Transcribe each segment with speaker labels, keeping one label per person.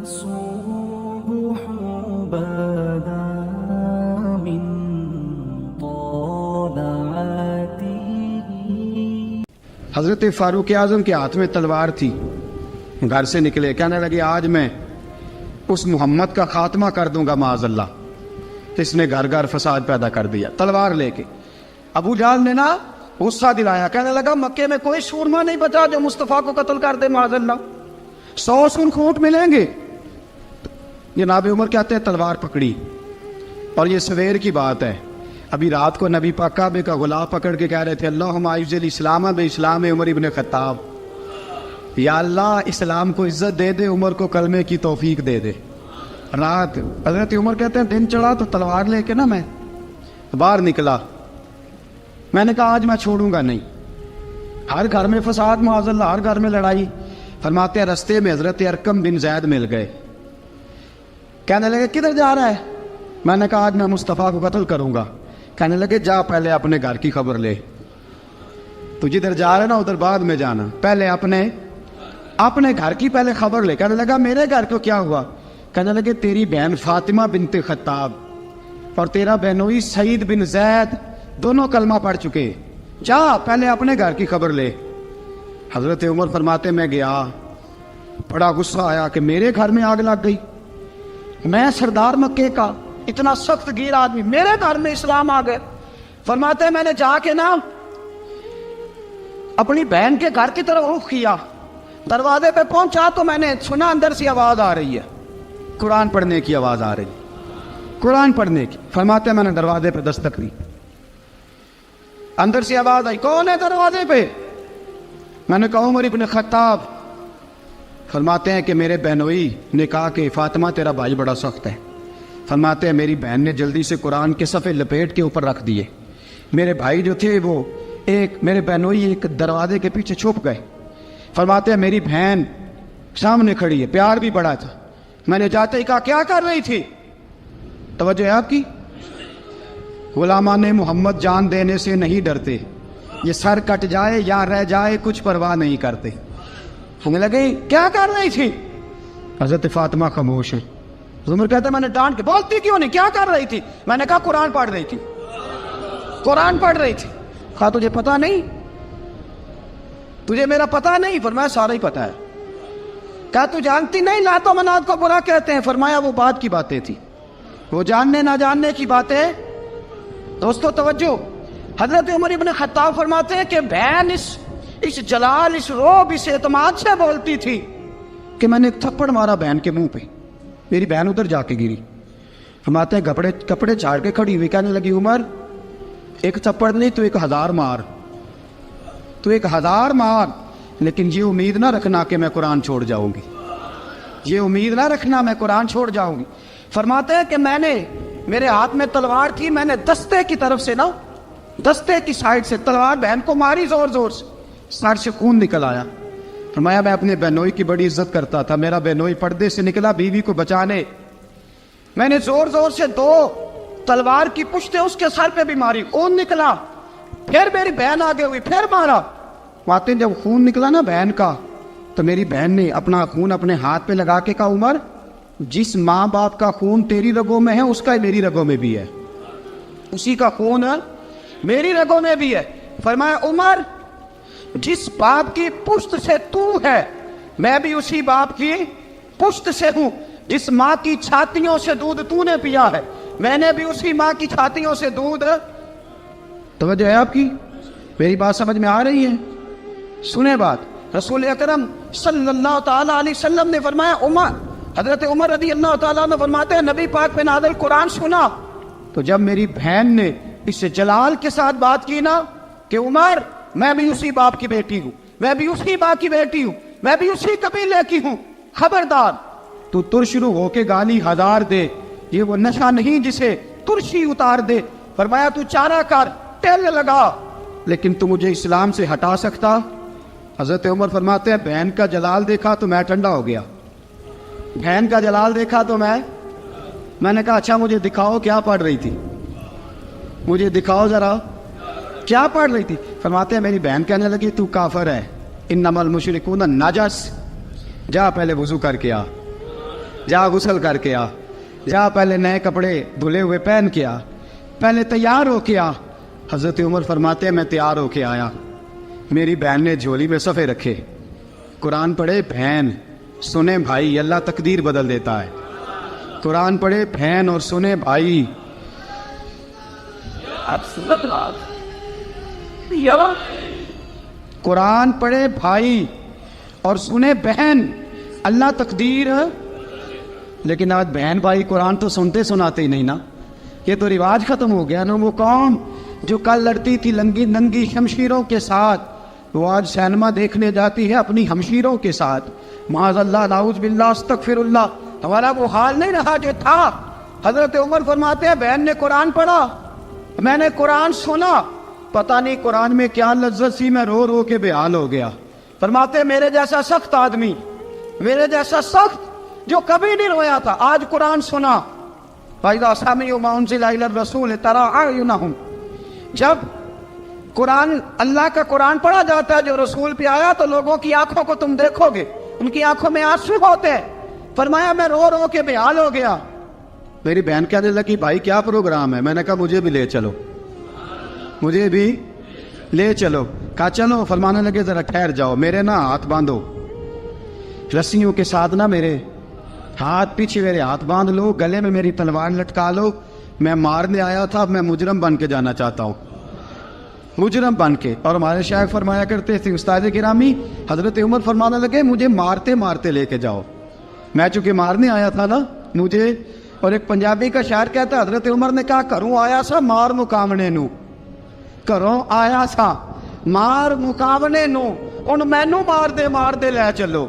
Speaker 1: الصبح بدا من طلعته.
Speaker 2: حضرت فاروق اعظم کے ہاتھ میں تلوار تھی. گھر سے نکلے, کہنے لگے آج میں اس محمد کا خاتمہ کر دوں گا معاذ اللہ. اس نے گھر گھر فساد پیدا کر دیا تلوار لے کے. ابو جہل نے نا غصہ دلایا, کہنے لگا مکے میں کوئی سورما نہیں بچا جو مصطفیٰ کو قتل کر دے معاذ اللہ, 100 سونٹ ملیں گے. جناب عمر کہتے ہیں تلوار پکڑی, اور یہ سویر کی بات ہے. ابھی رات کو نبی پاک کعبے کا غلاف پکڑ کے کہہ رہے تھے اللہم اعز الاسلام باسلام عمر ابن خطاب, یا اللہ اسلام کو عزت دے دے, عمر کو کلمے کی توفیق دے دے. رات حضرت عمر کہتے ہیں دن چڑھا تو تلوار لے کے نا میں باہر نکلا. میں نے کہا آج میں چھوڑوں گا نہیں. ہر گھر میں فساد معاذ اللہ, ہر گھر میں لڑائی. فرماتے ہیں رستے میں حضرت ارقم بن زید مل گئے. کہنے لگے کدھر جا رہا ہے؟ میں نے کہا آج میں مصطفیٰ کو قتل کروں گا. کہنے لگے جا پہلے اپنے گھر کی خبر لے, تو جدھر جا رہے نا ادھر بعد میں جانا, پہلے اپنے گھر کی پہلے خبر لے. کہنے لگا میرے گھر کو کیا ہوا؟ کہنے لگے تیری بہن فاطمہ بنت خطاب اور تیرا بہنوئی سعید بن زید دونوں کلمہ پڑھ چکے, جا پہلے اپنے گھر کی خبر لے. حضرت عمر فرماتے میں گیا, بڑا غصہ آیا کہ میرے گھر میں آگ لگ گئی. میں سردار مکے کا اتنا سخت گیر آدمی, میرے گھر میں اسلام آ گئے. فرماتے ہیں میں نے جا کے نا اپنی بہن کے گھر کی طرف رخ کیا. دروازے پہ پہنچا تو میں نے سنا اندر سے آواز آ رہی ہے, قرآن پڑھنے کی آواز آ رہی, قرآن پڑھنے کی. فرماتے ہیں میں نے دروازے پہ دستک دی, اندر سے آواز آئی کون ہے دروازے پہ؟ میں نے کہا عمر ابن خطاب. فرماتے ہیں کہ میرے بہنوئی نے کہا کہ فاطمہ تیرا بھائی بڑا سخت ہے. فرماتے ہیں میری بہن نے جلدی سے قرآن کے صفحے لپیٹ کے اوپر رکھ دیے. میرے بھائی جو تھے وہ میرے بہنوئی ایک دروازے کے پیچھے چھپ گئے. فرماتے ہیں میری بہن سامنے کھڑی ہے, پیار بھی بڑا تھا. میں نے جاتے ہی کہا کیا کر رہی تھی؟ توجہ ہے آپ کی؟ غلامان محمد جان دینے سے نہیں ڈرتے, یہ سر کٹ جائے یا رہ جائے کچھ پرواہ نہیں کرتے. ہمیں لگے کیا کر رہی تھی؟ حضرت فاطمہ خاموش ہے. عمر کہتا ہے میں نے ڈانٹ کے, بولتی کیوں نہیں, کیا کر رہی تھی؟ میں نے کہا قرآن پڑھ رہی تھی, قرآن پڑھ رہی تھی. کہا تجھے پتا نہیں, تجھے میرا پتا نہیں؟ فرمایا سارا ہی پتا ہے. کہا تو جانتی نہیں لات و منات کو برا کہتے ہیں؟ فرمایا وہ بات کی باتیں تھی, وہ جاننے نہ جاننے کی باتیں. دوستو توجہ, حضرت عمر ابن خطاب فرماتے ہیں کہ بہن اس جلال, اس روب, اس اعتماد سے بولتی تھی کہ میں نے ایک تھپڑ مارا بہن کے منہ پہ, میری بہن ادھر جا کے گری. فرماتے ہیں کپڑے جھاڑ کے کھڑی ہوئی, کہنے لگی عمر ایک تھپڑ نہیں تو 1000 مار, تو 1000 مار, لیکن یہ امید نہ رکھنا کہ میں قرآن چھوڑ جاؤں گی, یہ امید نہ رکھنا میں قرآن چھوڑ جاؤں گی. فرماتے ہیں کہ میرے ہاتھ میں تلوار تھی, میں نے دستے کی طرف سے نا, دستے کی سائڈ سے تلوار بہن کو ماری زور زور سے, سر سے خون نکل آیا. فرمایا میں اپنے بہنوئی کی بڑی عزت کرتا تھا, میرا بہنوئی پردے سے نکلا بیوی کو بچانے, میں نے زور زور سے 2 تلوار کی پشتیں اس کے سر پہ بھی ماری, خون نکلا. پھر میری بہن آگے ہوئی, پھر مارا. واقعی جب خون نکلا نا بہن کا, تو میری بہن نے اپنا خون اپنے ہاتھ پہ لگا کے کہا عمر جس ماں باپ کا خون تیری رگوں میں ہے اس کا میری رگوں میں بھی ہے, اسی کا خون میری رگوں میں بھی ہے. فرمایا عمر جس باپ کی پشت سے تو ہے میں بھی اسی باپ کی پشت سے ہوں, جس ماں کی چھاتیوں سے دودھ تو نے پیا ہے میں نے بھی اسی ماں کی چھاتیوں سے دودھ. توجہ ہے آپ کی؟ میری بات سمجھ میں آ رہی ہے؟ سنیں بات. رسول اکرم صلی اللہ تعالیٰ علیہ وسلم نے فرمایا, حضرت عمر رضی اللہ تعالیٰ نے فرماتے ہیں نبی پاک پہ نازل قرآن سنا تو جب میری بہن نے اس جلال کے ساتھ بات کی نا کہ عمر میں بھی اسی باپ کی بیٹی ہوں, میں بھی اسی باپ کی بیٹی ہوں, میں بھی اسی قبیلے کی ہوں, خبردار تو ترشرو ہو کے گالی 1000 دے, یہ وہ نشہ نہیں جسے ترشی اتار دے. فرمایا تو چارہ کر, ٹیل لگا, لیکن تو مجھے اسلام سے ہٹا سکتا؟ حضرت عمر فرماتے ہیں بہن کا جلال دیکھا تو میں ٹھنڈا ہو گیا, بہن کا جلال دیکھا تو میں نے کہا اچھا مجھے دکھاؤ کیا پڑھ رہی تھی, مجھے دکھاؤ ذرا کیا پڑھ رہی تھی. فرماتے ہیں میری بہن کہنے لگی تو کافر ہے, انما المشرکون نجس, جا پہلے وضو کر کے آ. جا غسل کر کے آ، جا پہلے نئے کپڑے دھلے ہوئے پہن کے آ، پہلے تیار ہو کے آ۔ حضرت عمر فرماتے ہیں میں تیار ہو کے آیا، میری بہن نے جھولی میں صفحے رکھے، قرآن پڑھے بہن، سنے بھائی، اللہ تقدیر بدل دیتا ہے۔ قرآن پڑھے بہن اور سنے بھائی، قرآن پڑھے بھائی اور سنے بہن، اللہ تقدیر۔ لیکن آج بہن بھائی قرآن تو سنتے سناتے ہی نہیں نا، یہ تو رواج ختم ہو گیا نا۔ وہ قوم جو کل لڑتی تھی ننگی شمشیروں کے ساتھ، وہ آج سینما دیکھنے جاتی ہے اپنی ہمشیروں کے ساتھ۔ معاذ اللہ، نعوذ باللہ، استغفر اللہ۔ ہمارا وہ حال نہیں رہا جو تھا۔ حضرت عمر فرماتے ہیں بہن نے قرآن پڑھا، میں نے قرآن سنا، پتہ نہیں قرآن میں کیا لذت سی، میں رو رو کے بے حال ہو گیا۔ فرماتے ہیں میرے جیسا سخت آدمی، میرے جیسا سخت جو کبھی نہیں رویا تھا، آج قرآن سنا۔ فَإِذَا سَمِعُوا مَا أُنزِلَ إِلَى الرَّسُولِ تَرَىٰ أَعْيُنَهُمْ، جب قرآن، اللہ کا قرآن پڑھا جاتا ہے جو رسول پہ آیا، تو لوگوں کی آنکھوں کو تم دیکھو گے، ان کی آنکھوں میں آنسو ہوتے ہیں۔ فرمایا میں رو رو کے بے حال ہو گیا۔ میری بہن کہنے لگی بھائی کیا پروگرام ہے؟ میں نے کہا مجھے بھی لے چلو، مجھے بھی لے چلو۔ کہا چلو۔ فرمانے لگے ذرا ٹھہر جاؤ، میرے نا ہاتھ باندھو رسیوں کے ساتھ، نا میرے ہاتھ پیچھے میرے ہاتھ باندھ لو، گلے میں میری تلوار لٹکا لو، میں مارنے آیا تھا، اب میں مجرم بن کے جانا چاہتا ہوں، مجرم بن کے۔ اور ہمارے شیخ فرمایا کرتے تھے استاد گرامی، حضرت عمر فرمانے لگے مجھے مارتے مارتے لے کے جاؤ، میں چونکہ مارنے آیا تھا نا مجھے۔ اور ایک پنجابی کا شاعر کہتا ہے حضرت عمر نے کہا گھروں آیا سا مار مقامنے نو، گھروں آیا سا مار مقامنے نو، ان مینو مار دے لے چلو،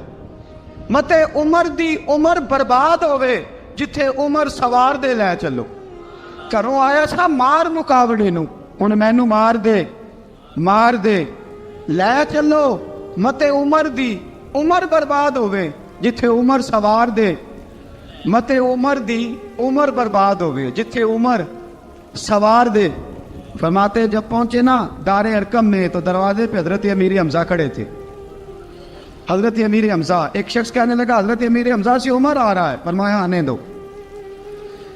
Speaker 2: متے عمر دی عمر برباد ہوئے جتھے عمر سوار دے لے چلو۔ گھروں آیا سا مار مقابلے نو، ان مینو مار دے لے چلو، متے عمر دی عمر برباد ہوئے جتھے عمر سوار دے، متے عمر دی عمر برباد ہوئے جتھے عمر سوار دے۔ فرماتے جب پہنچے نا دار ارقم میں تو دروازے پہ حضرت امیر حمزہ کھڑے تھے۔ حضرت امیر حمزہ، ایک شخص کہنے لگا حضرت امیر حمزہ سے عمر آ رہا ہے، فرمایا آنے دو۔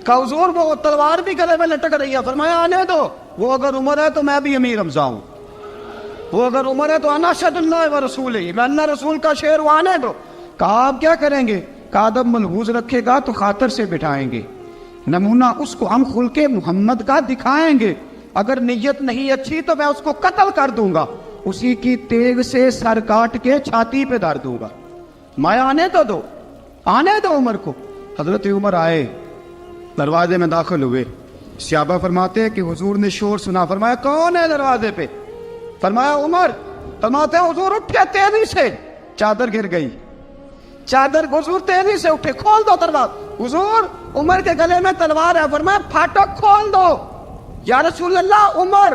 Speaker 2: کہا حضور وہ تلوار بھی گلے میں لٹک رہی ہے، فرمایا آنے دو، وہ اگر عمر ہے تو میں بھی امیر حمزہ ہوں، وہ اگر عمر ہے تو انا اشہد اللہ و رسولہ، میں اللہ رسول کا شعر ہوں، آنے دو۔ کہا آپ کیا کریں گے؟ کہا ادب ملحوظ رکھے گا تو خاطر سے بٹھائیں گے، نمونہ اس کو ہم خلق محمد کا دکھائیں گے، اگر نیت نہیں اچھی تو میں اس کو قتل کر دوں گا، اسی کی تیغ سے سر کاٹ کے چھاتی پہ دھر دوں گا، میں آنے تو دو، آنے دو عمر کو۔ حضرت عمر آئے، دروازے میں داخل ہوئے، صحابہ فرماتے ہیں کہ حضور نے شور سنا، فرمایا کون ہے دروازے پہ؟ فرمایا عمر۔ فرماتے ہیں حضور اٹھے تیزی سے، چادر گر گئی، چادر، حضور تیزی سے اٹھے، کھول دو دروازہ، حضور عمر کے گلے میں تلوار ہے، فرمایا پھاٹک کھول دو، یا رسول اللہ عمر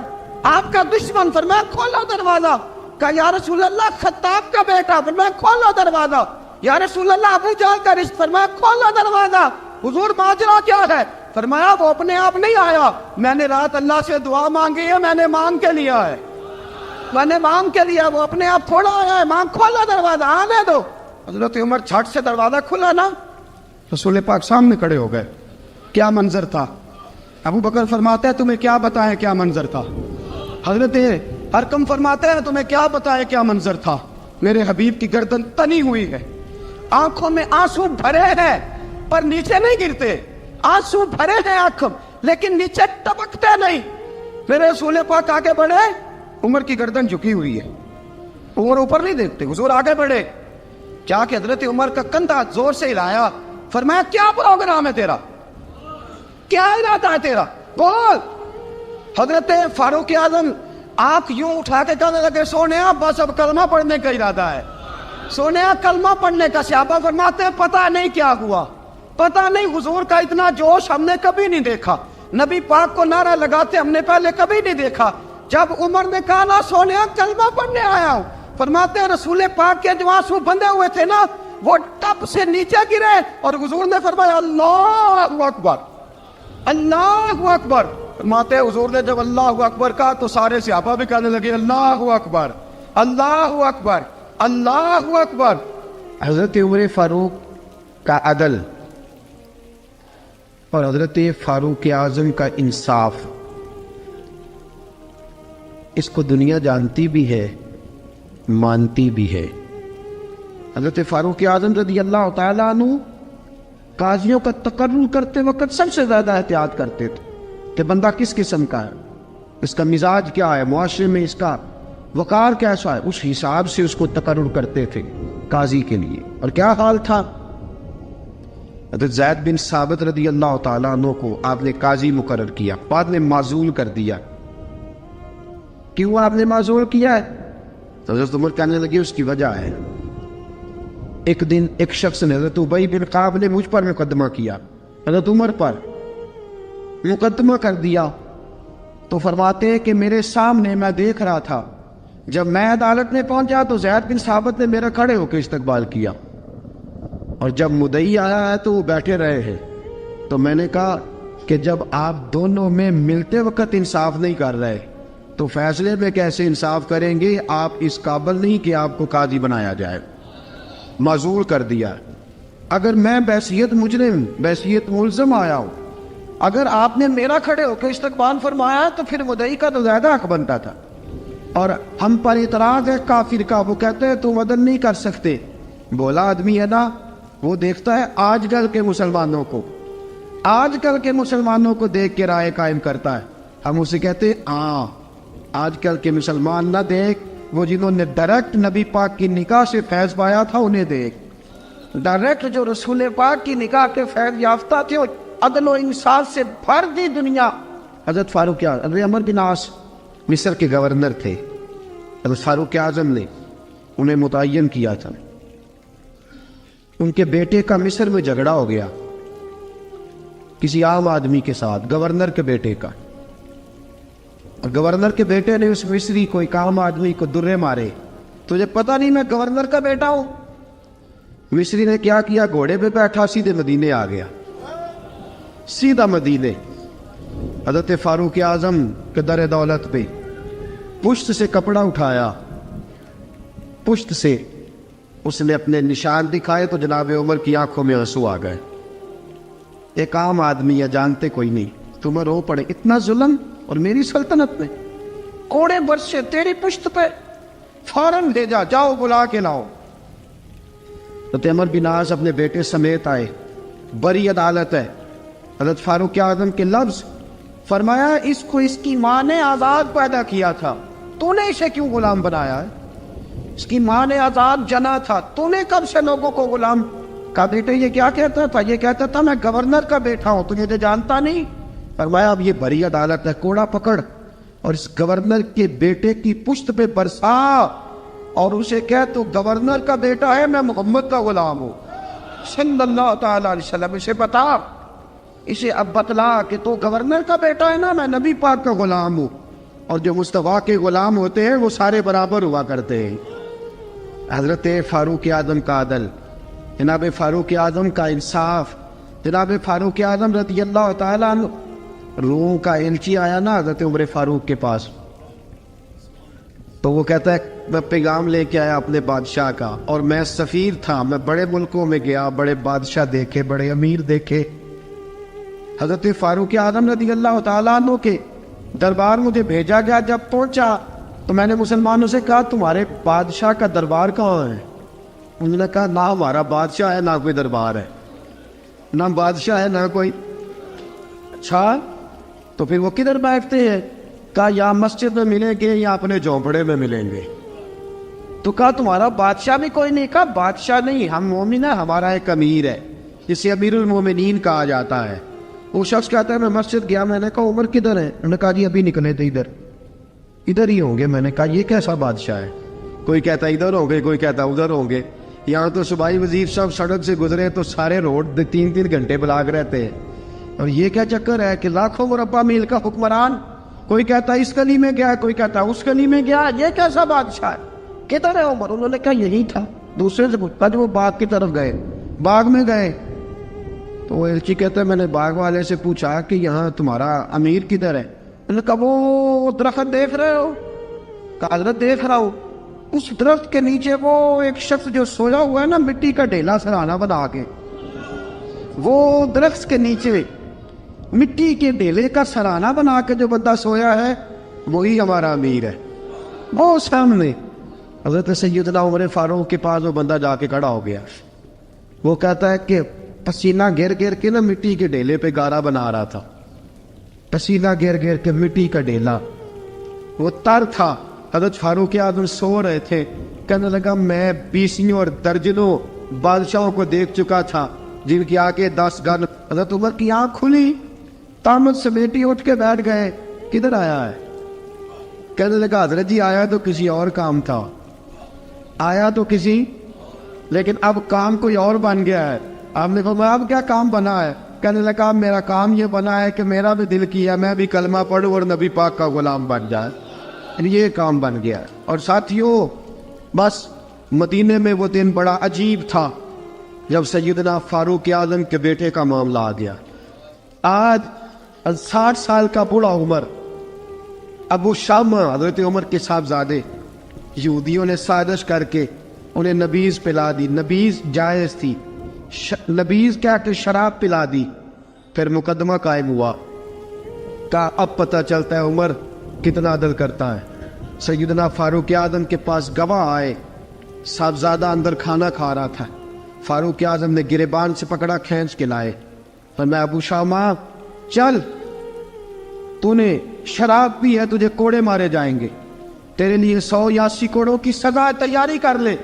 Speaker 2: آپ کا دشمن، فرمایا کھولو دروازہ، کہا یا رسول اللہ خطاب کا بیٹا، فرمایا کھولو دروازہ، یا رسول اللہ ابو جہل کا رشت، فرمایا کھولو دروازہ، حضور ماجرا کیا ہے؟ فرمایا وہ اپنے آپ نہیں آیا، میں نے رات اللہ سے دعا مانگی ہے، میں نے مانگ کے لیا ہے، میں نے مانگ کے لیا، وہ اپنے آپ تھوڑا آیا ہے، مانگ، کھولو دروازہ، آنے دو۔ حضرت عمر چھٹ سے دروازہ کھلا نا، رسول پاک سامنے کھڑے ہو گئے، کیا منظر تھا؟ ابو بکر فرماتے ہیں تمہیں کیا بتائیں کیا منظر تھا؟ حضرت ارقم فرماتے ہیں تمہیں کیا بتائیں کیا منظر تھا؟ میرے حبیب کی گردن تنی ہوئی ہے، آنکھوں میں آنسو بھرے ہیں پر نیچے نہیں گرتے، آنسو بھرے ہیں آنکھوں لیکن نیچے ٹپکتے نہیں۔ میرے رسول پاک آگے بڑھے، عمر کی گردن جھکی ہوئی ہے، عمر اوپر نہیں دیکھتے، حضور آگے بڑھے، جا کے حضرت عمر کا کندھا زور سے ہلایا، فرمایا کیا پروگرام ہے تیرا، کیا ارادہ ہے تیرا، بول۔ حضرت فاروق اعظم آنکھ یوں اٹھا کے کہنے لگے سونیا بس اب کلمہ پڑھنے کا ارادہ ہے، سونیا کلمہ پڑھنے کا۔ صحابہ فرماتے ہیں پتہ نہیں کیا ہوا، پتہ نہیں، حضور کا اتنا جوش ہم نے کبھی نہیں دیکھا، نبی پاک کو نعرہ لگاتے ہم نے پہلے کبھی نہیں دیکھا۔ جب عمر نے کہا نا سونیا کلمہ پڑھنے آیا ہوں، فرماتے ہیں رسول پاک کے جو آنسو بندے ہوئے تھے نا وہ ٹپ سے نیچے گرے، اور حضور نے فرمایا اللہ اکبر، اللہ اکبر۔ فرماتے ہیں حضور نے جب اللہ اکبر کہا تو سارے صحابہ بھی کہنے لگے اللہ اکبر، اللہ اکبر، اللہ اکبر۔ حضرت عمر فاروق کا عدل اور حضرت فاروق اعظم کا انصاف، اس کو دنیا جانتی بھی ہے، مانتی بھی ہے۔ حضرت فاروق اعظم رضی اللہ تعالیٰ عنہ قاضیوں کا تقرر کرتے وقت سب سے زیادہ احتیاط کرتے تھے کہ بندہ کس قسم کا ہے، اس کا مزاج کیا ہے، معاشرے میں اس کا وقار کیسا ہے، اس حساب سے اس کو تقرر کرتے تھے قاضی کے لیے۔ اور کیا حال تھا؟ حضرت زید بن ثابت رضی اللہ تعالیٰ عنہ کو آپ نے قاضی مقرر کیا، بعد میں معزول کر دیا۔ کیوں آپ نے معزول کیا ہے؟ تو حضرت عمر کہنے لگے اس کی وجہ ہے، ایک دن ایک شخص نے، حضرت ابی بن کعب نے مجھ پر مقدمہ کیا، حضرت عمر پر مقدمہ کر دیا، تو فرماتے ہیں کہ میرے سامنے میں دیکھ رہا تھا، جب میں عدالت میں پہنچا تو زید بن ثابت نے میرا کھڑے ہو کے استقبال کیا، اور جب مدعی آیا ہے تو وہ بیٹھے رہے ہیں۔ تو میں نے کہا کہ جب آپ دونوں میں ملتے وقت انصاف نہیں کر رہے تو فیصلے میں کیسے انصاف کریں گے؟ آپ اس قابل نہیں کہ آپ کو قاضی بنایا جائے، معزول کر دیا۔ اگر میں بحیثیت مجرم، بحیثیت ملزم آیا ہوں، اگر آپ نے میرا کھڑے ہو کے استقبال فرمایا تو پھر مدعی کا تو زیادہ حق بنتا تھا۔ اور ہم پر اعتراض ہے کافر کا، وہ کہتے ہیں تم عدل نہیں کر سکتے۔ بولا آدمی ہے نا، وہ دیکھتا ہے آج کل کے مسلمانوں کو، آج کل کے مسلمانوں کو دیکھ کے رائے قائم کرتا ہے۔ ہم اسے کہتے ہیں ہاں آج کل کے مسلمان نہ دیکھ، وہ جنہوں نے ڈائریکٹ نبی پاک کی نکاح سے فیض پایا تھا انہیں دیکھ، ڈائریکٹ جو رسول پاک کی نکاح کے فیض یافتہ تھے، عدل و انصاف سے بھر دی دنیا۔ حضرت فاروق اعظم، حضرت عمر بن عاص مصر کے گورنر تھے، حضرت فاروق اعظم نے انہیں متعین کیا تھا۔ ان کے بیٹے کا مصر میں جھگڑا ہو گیا کسی عام آدمی کے ساتھ، گورنر کے بیٹے کا، اور گورنر کے بیٹے نے اس مصری کو، ایک عام آدمی کو درے مارے۔ تجھے پتہ نہیں میں گورنر کا بیٹا ہوں؟ مصری نے کیا کیا؟ گھوڑے پہ بیٹھا سیدھے مدینے آ گیا، سیدھا مدینے۔ حضرت فاروق اعظم کے در دولت پہ پشت سے کپڑا اٹھایا، پشت سے اس نے اپنے نشان دکھائے تو جناب عمر کی آنکھوں میں آنسو آ گئے۔ ایک عام آدمی ہے، جانتے کوئی نہیں، تمہیں رو پڑے، اتنا ظلم اور میری سلطنت میں، کوڑے برسے تیری پشت پہ، فوراً لے جا، جاؤ بلا کے لاؤ۔ حضرت عمر بن عاص اپنے بیٹے سمیت آئے، بڑی عدالت ہے۔ حضرت فاروق اعظم کے لفظ، فرمایا اس کو اس کی ماں نے آزاد پیدا کیا تھا، تو نے اسے کیوں غلام بنایا ہے؟ اس کی ماں نے آزاد جنا تھا، تو نے کب سے لوگوں کو غلام؟ کہا بیٹے یہ کیا کہتا تھا؟ یہ کہتا تھا میں گورنر کا بیٹا ہوں، تجھے تو جانتا نہیں۔ فرمایا اب یہ بڑی عدالت ہے، کوڑا پکڑ اور اس گورنر کے بیٹے کی پشت پہ برسا اور اسے کہہ تو گورنر کا بیٹا ہے، میں محمد کا غلام ہوں صلی اللہ تعالی علیہ وسلم۔ اسے بتا، اسے اب بتلا کہ تو گورنر کا بیٹا ہے نا، میں نبی پاک کا غلام ہوں، اور جو مصطفیٰ کے غلام ہوتے ہیں وہ سارے برابر ہوا کرتے ہیں۔ حضرت فاروق اعظم کا عدل، جناب فاروق اعظم کا انصاف، جناب فاروق اعظم رضی اللہ تعالیٰ عنہ۔ روم کا ایلچی آیا نا حضرت عمر فاروق کے پاس، تو وہ کہتا ہے میں پیغام لے کے آیا اپنے بادشاہ کا، اور میں سفیر تھا، میں بڑے ملکوں میں گیا، بڑے بادشاہ دیکھے، بڑے امیر دیکھے۔ حضرت فاروق اعظم رضی اللہ تعالیٰ عنہ کے دربار مجھے بھیجا گیا، جب پہنچا تو میں نے مسلمانوں سے کہا تمہارے بادشاہ کا دربار کہاں ہے؟ انہوں نے کہا نہ ہمارا بادشاہ ہے نہ کوئی دربار ہے، نہ بادشاہ ہے نہ کوئی۔ اچھا تو پھر وہ کدھر بیٹھتے ہیں؟ کہا یا مسجد میں ملیں گے یا اپنے جھونپڑے میں ملیں گے۔ تو کہا تمہارا بادشاہ بھی کوئی نہیں؟ کہا بادشاہ نہیں، ہم مومن ہیں، ہمارا ایک امیر ہے جسے امیر المومنین کہا جاتا ہے۔ وہ شخص کہتا ہے میں مسجد گیا، میں نے کہا عمر کدھر ہے؟ انہوں نے کہا جی ابھی نکلے تھے، ادھر ہی ہوں گے۔ میں نے کہا یہ کیسا بادشاہ ہے؟ کوئی کہتا ادھر ہوں گے، کوئی کہتا ادھر ہوں گے۔ یہاں تو صوبائی وزیر صاحب سڑک سے گزرے تو سارے روڈ 3 گھنٹے بلاک رہتے ہیں، اور یہ کیا چکر ہے کہ لاکھوں مربع میل کا حکمران، کوئی کہتا اس گلی میں گیا، کوئی کہتا اس گلی میں گیا، یہ کیسا بادشاہ ہے؟ کدھر ہے عمر؟ انہوں نے کہا یہی تھا۔ دوسرے سے پوچھتا جو وہ باغ کی طرف گئے، باغ میں گئے تو وہ ایلچی کہتا ہے میں نے باغ والے سے پوچھا کہ یہاں تمہارا امیر کدھر ہے؟ انہوں نے کہا وہ درخت دیکھ رہے ہو؟ کہا حضرت دیکھ رہا ہوں۔ اس درخت کے نیچے وہ ایک شخص جو سویا ہوا ہے نا، مٹی کا ڈھیلا سرہانا بنا کے، وہ درخت کے نیچے مٹی کے ڈھیلے کا سرانہ بنا کے جو بندہ سویا ہے وہی ہمارا امیر ہے. وہ سامنے حضرت سیدنا عمر فاروق کے پاس وہ بندہ جا کے کھڑا ہو گیا. وہ کہتا ہے کہ پسینہ گر گر کے نا مٹی کے ڈھیلے پہ گارا بنا رہا تھا. پسینہ گر گر کے مٹی کا ڈھیلا وہ تر تھا. حضرت فاروق اعظم سو رہے تھے. کہنے لگا میں بیسیوں اور درجنوں بادشاہوں کو دیکھ چکا تھا جن کی آنکھیں 10 گن. حضرت عمر کی آنکھ کھلی, تامت سے بیٹی اٹھ کے بیٹھ گئے. کدھر آیا ہے؟ کہنے لگا حضرت جی آیا تو کسی اور کام تھا, آیا تو کسی, لیکن اب کام کوئی اور بن گیا ہے. آپ نے فرمایا اب کیا کام بنا ہے؟ کہنے لگا اب میرا کام یہ بنا ہے کہ میرا بھی دل کیا میں بھی کلمہ پڑھوں اور نبی پاک کا غلام بن جائے. یہ کام بن گیا ہے. اور ساتھیوں بس مدینے میں وہ دن بڑا عجیب تھا جب سیدنا فاروق اعظم کے بیٹے کا معاملہ آ گیا. آج 60 سال کا بوڑھا عمر ابو شامہ حضرت عمر کے صاحبزادے یہودیوں نے سازش کر کے انہیں نبیذ پلا دی. نبیذ جائز تھی, نبیذ کیا کہ شراب پلا دی. پھر مقدمہ قائم ہوا. کہا اب پتہ چلتا ہے عمر کتنا عدل کرتا ہے. سیدنا فاروق اعظم کے پاس گواہ آئے. صاحبزادہ اندر کھانا کھا رہا تھا. فاروق اعظم نے گریبان سے پکڑا, کھینچ کے لائے. فرمایا ابو شامہ چل, تو نے شراب پی ہے, تجھے کوڑے مارے جائیں گے, تیرے لیے 100 یا 80 کوڑوں کی سزا تیاری کر لے.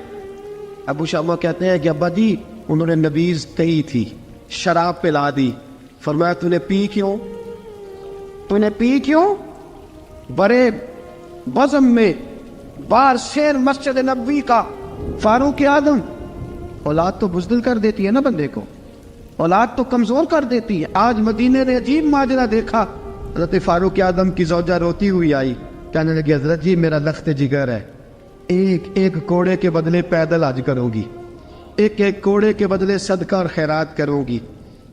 Speaker 2: ابو شامہ کہتے ہیں کہ ابا جی انہوں نے نبیذ کہی تھی, شراب پلا دی. فرمایا تو نے پی کیوں؟ تو نے پی کیوں؟ بڑے بزم میں بار شیر مسجد نبوی کا فاروق اعظم. اولاد تو بزدل کر دیتی ہے نا بندے کو, اولاد تو کمزور کر دیتی ہے. آج مدینے نے عجیب ماجرا دیکھا. حضرت فاروق اعظم کی زوجہ روتی ہوئی آئی, کہنے لگی حضرت جی میرا لخت جگر ہے, ایک کوڑے کے بدلے پیدل حج کروں گی, ایک کوڑے کے بدلے صدقہ اور خیرات کروں گی.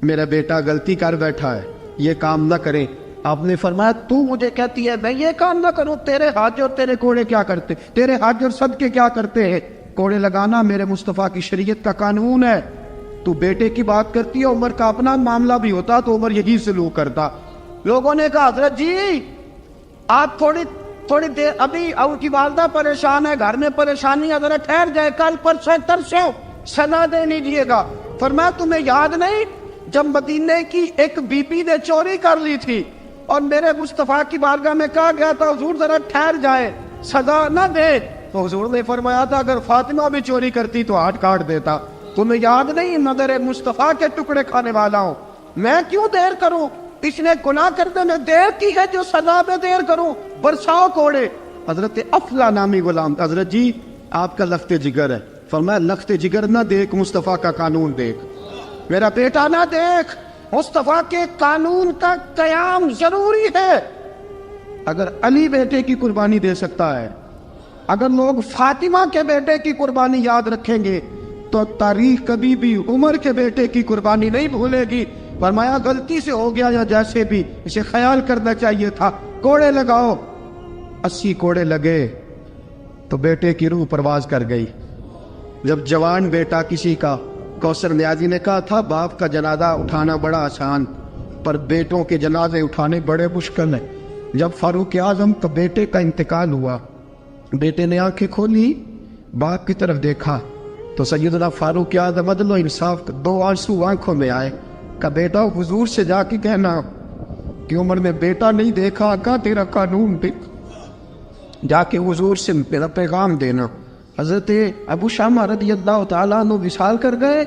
Speaker 2: میرا بیٹا غلطی کر بیٹھا ہے, یہ کام نہ کرے. آپ نے فرمایا تو مجھے کہتی ہے میں یہ کام نہ کروں؟ تیرے حج اور تیرے کوڑے کیا کرتے, تیرے حج اور صدقے کیا کرتے ہیں؟ کوڑے لگانا میرے مصطفیٰ کی شریعت کا قانون ہے. تو بیٹے کی بات کرتی ہے, عمر کا اپنا معاملہ بھی ہوتا تو عمر یہی سلوک کرتا. لوگوں نے کہا حضرت جی آپ تھوڑی دیر, ابھی ان کی والدہ پریشان ہے, گھر میں پریشانی ہے, ذرا ٹھہر جائے, کل پرسوں ترسوں سزا دے لیجیے گا. فرمایا تمہیں یاد نہیں جب مدینے کی ایک بی بی نے چوری کر لی تھی اور میرے مصطفیٰ کی بارگاہ میں کہا گیا تھا حضور ذرا ٹھہر جائے, سزا نہ دے, تو حضور نے فرمایا تھا اگر فاطمہ بھی چوری کرتی تو ہاتھ کاٹ دیتا. تمہیں یاد نہیں نظر مصطفیٰ کے ٹکڑے کھانے والا ہوں, میں کیوں دیر کروں؟ اس نے گناہ کرنے میں دیر کی ہے جو سزا میں دیر کروں, برساؤ کوڑے. حضرت افلا نامی غلام, حضرت جی آپ کا لخت جگر ہے. فرمایا لخت جگر نہ دیکھ, مصطفیٰ کا قانون دیکھ. میرا بیٹا نہ دیکھ, مصطفیٰ کے قانون کا قیام ضروری ہے. اگر علی بیٹے کی قربانی دے سکتا ہے, اگر لوگ فاطمہ کے بیٹے کی قربانی یاد رکھیں گے تو تاریخ کبھی بھی عمر کے بیٹے کی قربانی نہیں بھولے گی. فرمایا غلطی سے ہو گیا یا جیسے بھی, اسے خیال کرنا چاہیے تھا. کوڑے لگاؤ. 80 کوڑے لگے تو بیٹے کی روح پرواز کر گئی. جب جوان بیٹا کسی کا, کوثر نیازی نے کہا تھا باپ کا جنازہ اٹھانا بڑا آسان, پر بیٹوں کے جنازے اٹھانے بڑے مشکل ہیں. جب فاروق اعظم کا بیٹے کا انتقال ہوا, بیٹے نے آنکھیں کھولی, باپ کی طرف دیکھا تو سیدنا فاروق اعظم عدل و انصاف, 2 آنسو آنکھوں میں آئے. کہ بیٹا حضور سے جا کے کہنا کہ عمر نے بیٹا نہیں دیکھا, کا تیرا قانون دیکھ, جا کے حضور سے میرا پیغام دینا. حضرت ابو شامہ رضی اللہ تعالیٰ عنہ وصال کر گئے.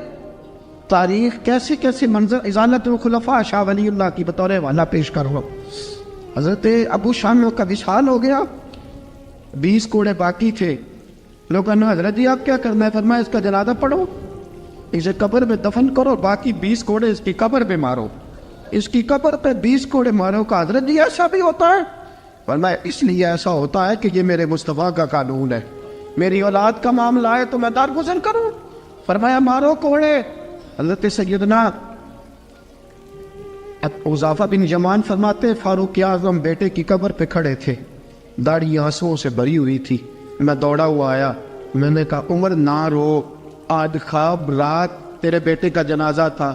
Speaker 2: تاریخ کیسے کیسے منظر ازالت الخلفاء شاہ ولی اللہ کی بطور والا پیش کر رہا. حضرت ابو شامہ کا وصال ہو گیا, 20 کوڑے باقی تھے. لوگوں نے حضرت جی آپ کیا کرنا ہے؟ فرمایا اس کا جنازہ پڑھو, اسے قبر میں دفن کرو, باقی 20 کوڑے اس کی قبر پہ مارو, اس کی قبر پہ 20 کوڑے مارو. کا حضرت جی ایسا بھی ہوتا ہے؟ فرمایا اس لیے ایسا ہوتا ہے کہ یہ میرے مصطفیٰ کا قانون ہے, میری اولاد کا معاملہ ہے تو میں درگزر کروں. فرمایا مارو کوڑے. حضرت سیدنا حذیفہ بن یمان فرماتے فاروق اعظم بیٹے کی قبر پہ کھڑے تھے, داڑھی آنسوؤں سے بھری ہوئی تھی. میں دوڑا ہوا آیا, میں نے کہا عمر نہ رو, آج خواب رات تیرے بیٹے کا جنازہ تھا,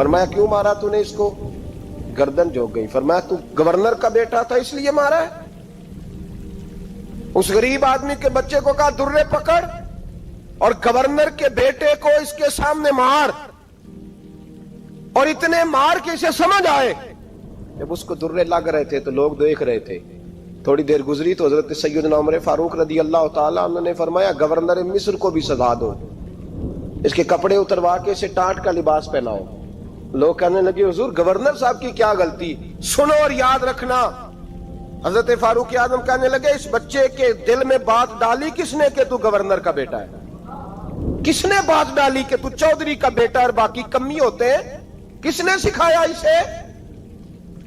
Speaker 3: فرمایا کیوں مارا تو نے اس کو؟ گردن جھک گئی. فرمایا تو گورنر کا بیٹا تھا اس لیے مارا ہے؟ اس غریب آدمی کے بچے کو کہا درے پکڑ اور گورنر کے بیٹے کو اس کے سامنے مار, اور اتنے مار کے اسے سمجھ آئے. جب اس کو درے لگ رہے تھے تو لوگ دیکھ رہے تھے. تھوڑی دیر گزری تو حضرت سیدنا عمر فاروق رضی اللہ تعالیٰ عنہ نے فرمایا گورنر مصر کو بھی سزا دو, اس کے کپڑے اتروا کے اسے ٹاٹ کا لباس پہناؤ. لوگ کہنے لگے حضور گورنر صاحب کی کیا غلطی؟ سنو اور یاد رکھنا. حضرت فاروق اعظم کہنے لگے اس بچے کے دل میں بات ڈالی کس نے کہ تو گورنر کا بیٹا ہے؟ کس نے بات ڈالی کہ تو چودھری کا بیٹا اور باقی کمی ہوتے ہیں؟ کس نے سکھایا اسے؟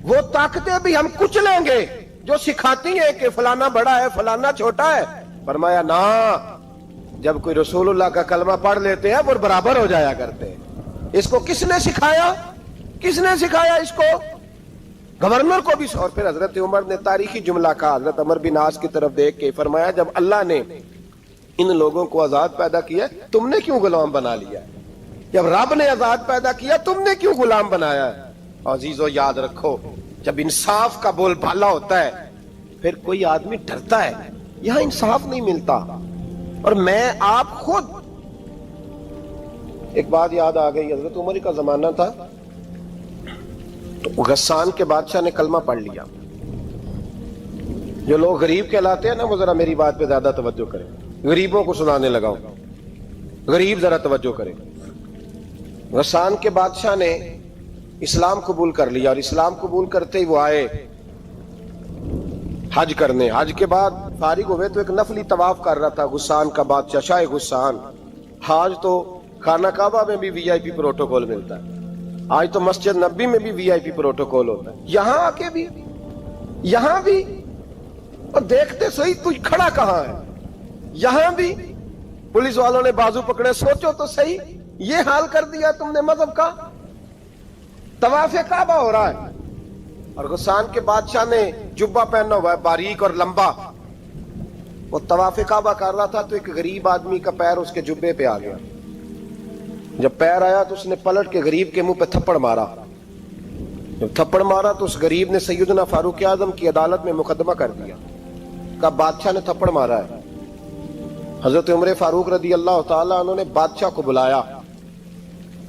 Speaker 3: وہ طاقتیں بھی ہم کچلیں گے جو سکھاتی ہیں کہ فلانا بڑا ہے فلانا چھوٹا ہے. فرمایا نا, جب کوئی رسول اللہ کا کلمہ پڑھ لیتے ہیں وہ برابر ہو جایا کرتے ہیں. اس کو کس نے سکھایا؟ کس نے سکھایا اس کو؟ گورنر کو بھی. اور پھر حضرت عمر نے تاریخی جملہ کہا حضرت عمر بن عاص کی طرف دیکھ کے, فرمایا جب اللہ نے ان لوگوں کو آزاد پیدا کیا تم نے کیوں غلام بنا لیا؟ جب رب نے آزاد پیدا کیا تم نے کیوں غلام بنایا ہے؟ عزیزو یاد رکھو جب انصاف کا بول بالا ہوتا ہے پھر کوئی آدمی ڈرتا ہے. یہاں انصاف نہیں ملتا. اور میں آپ خود ایک بات یاد آ گئی, حضرت عمر کا زمانہ تھا تو غسان کے بادشاہ نے کلمہ پڑھ لیا. جو لوگ غریب کہلاتے ہیں نا وہ ذرا میری بات پہ زیادہ توجہ کریں. غریبوں کو سنانے لگا ہوں, غریب ذرا توجہ کریں. غسان کے بادشاہ نے اسلام قبول کر لیا اور اسلام قبول کرتے ہی وہ آئے حج کرنے. حج کے بعد فارغ ہوئے تو ایک نفلی طواف کر رہا تھا غسان کا بادشاہ شاہ غسان. حج تو خانہ کعبہ میں بھی وی آئی پی پروٹوکول ملتا ہے, آج تو مسجد نبی میں بھی وی آئی پی پروٹوکول ہوتا ہے, یہاں آ کے بھی یہاں بھی اور دیکھتے صحیح تو کھڑا کہاں ہے. یہاں بھی پولیس والوں نے بازو پکڑے. سوچو تو صحیح یہ حال کر دیا تم نے مذہب کا. طواف کعبہ ہو رہا ہے اور غسان کے بادشاہ نے جبہ پہنا ہوا ہے باریک اور لمبا. وہ طواف کعبہ کر رہا تھا تو ایک غریب آدمی کا پیر اس کے جبے پہ آ گیا. جب پیر آیا تو اس نے پلٹ کے غریب کے منہ پہ تھپڑ مارا. جب تھپڑ مارا تو اس غریب نے سیدنا فاروق اعظم کی عدالت میں مقدمہ کر دیا, کہا بادشاہ نے تھپڑ مارا ہے. حضرت عمر فاروق رضی اللہ تعالیٰ عنہ نے بادشاہ کو بلایا.